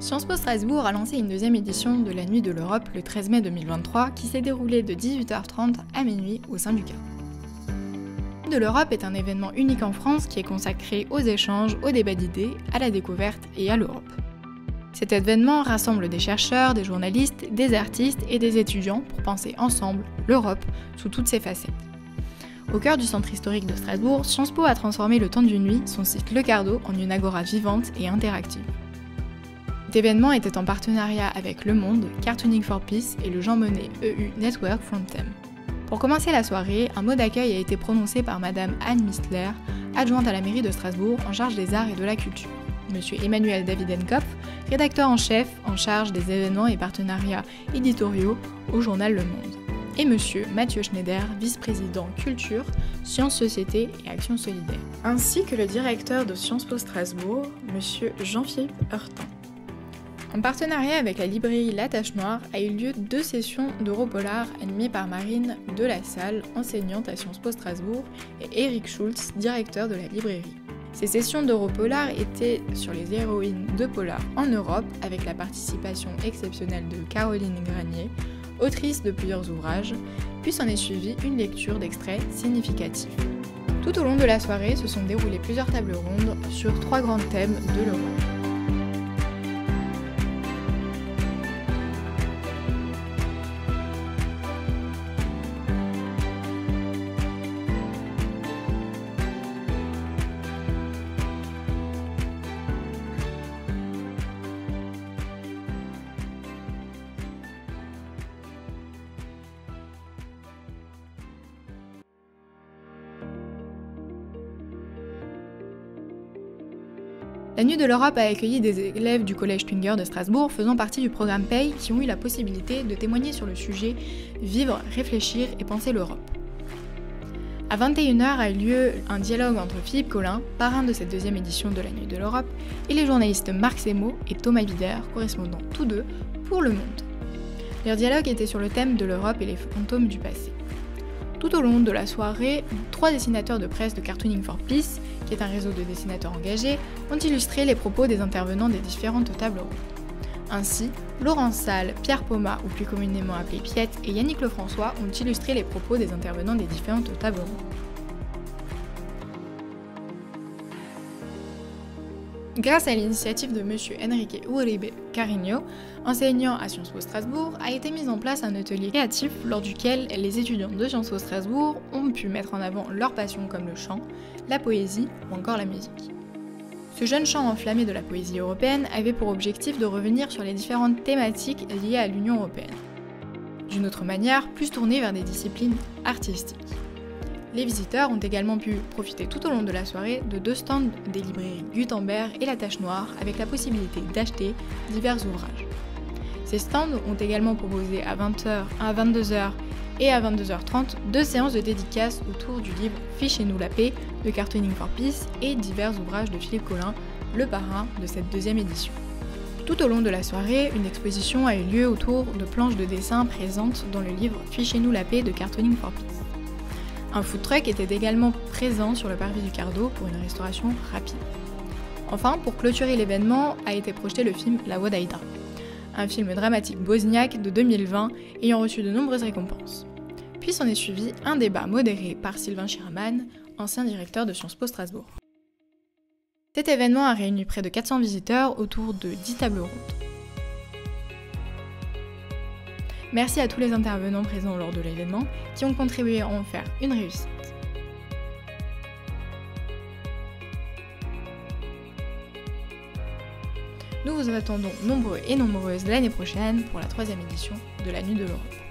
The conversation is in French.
Sciences Po Strasbourg a lancé une deuxième édition de la Nuit de l'Europe le 13 mai 2023 qui s'est déroulée de 18h30 à minuit au sein du CAR. La Nuit de l'Europe est un événement unique en France qui est consacré aux échanges, au débat d'idées, à la découverte et à l'Europe. Cet événement rassemble des chercheurs, des journalistes, des artistes et des étudiants pour penser ensemble l'Europe sous toutes ses facettes. Au cœur du centre historique de Strasbourg, Sciences Po a transformé le temps d'une nuit, son site Le Cardo, en une agora vivante et interactive. Cet événement était en partenariat avec Le Monde, Cartooning for Peace et le Jean Monnet EU Network Frontem. Pour commencer la soirée, un mot d'accueil a été prononcé par Madame Anne Mistler, adjointe à la mairie de Strasbourg en charge des arts et de la culture. Monsieur Emmanuel Davidenkopf, rédacteur en chef en charge des événements et partenariats éditoriaux au journal Le Monde. Et Monsieur Mathieu Schneider, vice-président Culture, Sciences, Société et Action Solidaire. Ainsi que le directeur de Sciences Po Strasbourg, Monsieur Jean-Philippe Heurtin. En partenariat avec la librairie La Tache Noire, a eu lieu 2 sessions d'Europolar animées par Marine Delassalle, enseignante à Sciences Po Strasbourg, et Eric Schultz, directeur de la librairie. Ces sessions d'Europolar étaient sur les héroïnes de polar en Europe, avec la participation exceptionnelle de Caroline Granier, autrice de plusieurs ouvrages, puis s'en est suivie une lecture d'extraits significatifs. Tout au long de la soirée se sont déroulées plusieurs tables rondes sur 3 grands thèmes de l'Europe. La Nuit de l'Europe a accueilli des élèves du collège Twinger de Strasbourg faisant partie du programme PAY qui ont eu la possibilité de témoigner sur le sujet Vivre, réfléchir et penser l'Europe. À 21h a eu lieu un dialogue entre Philippe Collin, parrain de cette deuxième édition de la Nuit de l'Europe, et les journalistes Marc Semo et Thomas Bider, correspondant tous deux pour Le Monde. Leur dialogue était sur le thème de l'Europe et les fantômes du passé. Tout au long de la soirée, 3 dessinateurs de presse de Cartooning for Peace, qui est un réseau de dessinateurs engagés, ont illustré les propos des intervenants des différentes tables rondes. Ainsi, Laurent Salle, Pierre Poma, ou plus communément appelé Piette, et Yannick Lefrançois ont illustré les propos des intervenants des différentes tables rondes. Grâce à l'initiative de M. Enrique Uribe Carigno, enseignant à Sciences Po Strasbourg, a été mis en place un atelier créatif lors duquel les étudiants de Sciences Po Strasbourg ont pu mettre en avant leurs passions comme le chant, la poésie ou encore la musique. Ce jeune chant enflammé de la poésie européenne avait pour objectif de revenir sur les différentes thématiques liées à l'Union européenne. D'une autre manière, plus tourné vers des disciplines artistiques. Les visiteurs ont également pu profiter tout au long de la soirée de 2 stands des librairies Gutenberg et La Tache Noire avec la possibilité d'acheter divers ouvrages. Ces stands ont également proposé à 20h, à 22h et à 22h30 2 séances de dédicaces autour du livre Fichez-nous la paix de Cartooning for Peace et divers ouvrages de Philippe Collin, le parrain de cette deuxième édition. Tout au long de la soirée, une exposition a eu lieu autour de planches de dessin présentes dans le livre Fichez-nous la paix de Cartooning for Peace. Un food truck était également présent sur le parvis du Cardo pour une restauration rapide. Enfin, pour clôturer l'événement, a été projeté le film La Voix d'Aïda, un film dramatique bosniaque de 2020 ayant reçu de nombreuses récompenses. Puis s'en est suivi un débat modéré par Sylvain Schirman, ancien directeur de Sciences Po Strasbourg. Cet événement a réuni près de 400 visiteurs autour de 10 tables rondes. Merci à tous les intervenants présents lors de l'événement qui ont contribué à en faire une réussite. Nous vous attendons nombreux et nombreuses l'année prochaine pour la 3e édition de la Nuit de l'Europe.